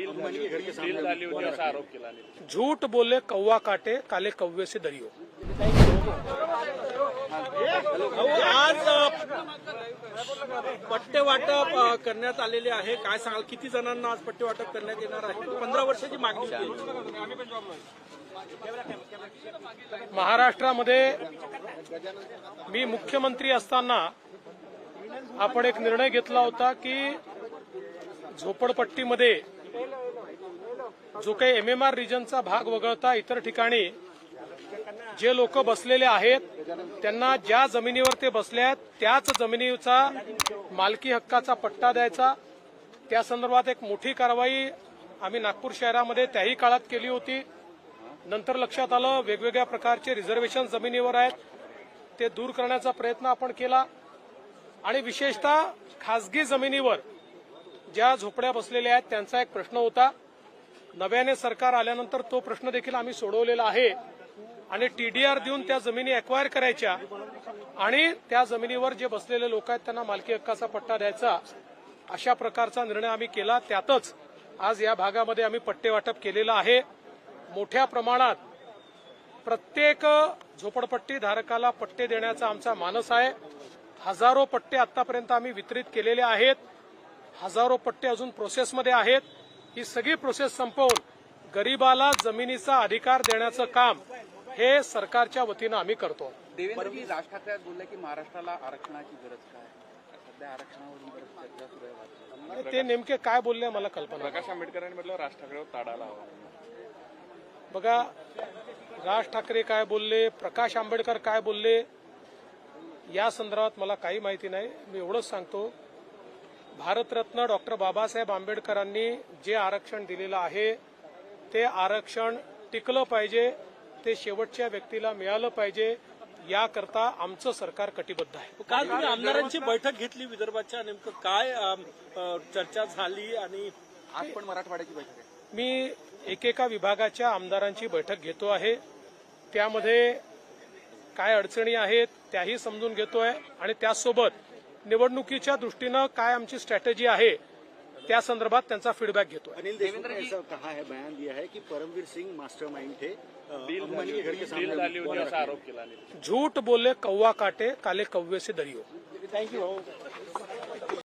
Deal झाली होती असा आरोप केला. झूठ बोले कौवा काटे काले कौवे से डरियो. आज पट्टे वाटप करण्यात आलेले आहे. काय सांगाल, किती जणांना आज पट्टे वाटप करण्यात येणार आहे? 15 वर्षाची मागणी होती. महाराष्ट्रामध्ये मी मुख्यमंत्री असताना आपण एक निर्णय घेतला होता की झोपडपट्टीमध्ये जो काही MMR रिजनचा भाग वगळता इतर ठिकाणी जे लोक बसलेले आहेत त्यांना ज्या जमिनीवर ते बसले आहेत त्याच जमिनीचा मालकी हक्काचा पट्टा द्यायचा. त्या संदर्भात एक मोठी कारवाई आम्ही नागपूर शहरामध्ये त्याही काळात केली होती. नंतर लक्षात आलं वेगवेगळ्या प्रकारचे रिझर्वेशन जमिनीवर आहेत, ते दूर करण्याचा प्रयत्न आपण केला. आणि विशेषतः खासगी जमिनीवर ज्या झोपड्या बसलेल्या आहेत त्यांचा एक प्रश्न होता. नव्याने सरकार आल्यानंतर तो प्रश्न देखील आम्ही सोडवलेला आहे आणि TDR देऊन त्या जमिनी अक्वायर करायच्या आणि त्या जमिनीवर जे बसलेले लोक आहेत त्यांना मालकी हक्काचा पट्टा द्यायचा, अशा प्रकारचा निर्णय आम्ही केला. त्यातच आज या भागामध्ये आम्ही पट्टे वाटप केलेलं आहे. मोठ्या प्रमाणात प्रत्येक झोपडपट्टी धारकाला पट्टे देण्याचा आमचा मानस आहे. हजारो पट्टे आतापर्यंत आम्ही वितरित केलेले आहेत. हजारो पट्टे अजून प्रोसेसमध्ये आहेत. ही सगळी प्रोसेस संपवून गरीबाला जमिनीचा अधिकार देण्याचं काम हे सरकारच्या वतीनं आम्ही करतो. देवेंद्रजी, राज ठाकरे बोलले की महाराष्ट्राला आरक्षणाची गरज काय? सध्या आरक्षणावर चर्चा सुरू आहे. ते नेमके काय बोलले मला कल्पना. प्रकाश आंबेडकरांनी म्हटलं राज ठाकरेवर ताडाला हवा. बघा, राज ठाकरे काय बोलले, प्रकाश आंबेडकर काय बोलले या संदर्भात मला काही माहिती नाही. मी एवढंच सांगतो, भारतरत्न डॉक्टर बाबासाहेब आंबेडकरांनी जे आरक्षण दिलेलं आहे ते आरक्षण टिकलं पाहिजे, ते शेवटच्या व्यक्तीला मिळालं पाहिजे, याकरता आमचं सरकार कटिबद्ध आहे. काल तुम्ही आमदारांची बैठक घेतली विदर्भाच्या, नेमकं काय चर्चा झाली? आणि आज पण मराठवाड्याची बैठक आहे. मी एकेका विभागाच्या आमदारांची बैठक घेतो आहे. त्यामध्ये काय अडचणी आहेत त्याही समजून घेतोय आणि त्यासोबत निवडणुकीच्या दृष्टीनं काय आमची स्ट्रॅटेजी आहे त्या संदर्भात त्यांचा फीडबॅक घेतो. अनिल देशमुख ने ऐसा कहा है, बयान दिया है कि परमवीर सिंह मास्टरमाइंड थे, अंबानी के घर के डील झाली होती सामने. असा आरोप केला. झूठ बोले कौवा काटे काले कौवे से डरियो. थँक्यू.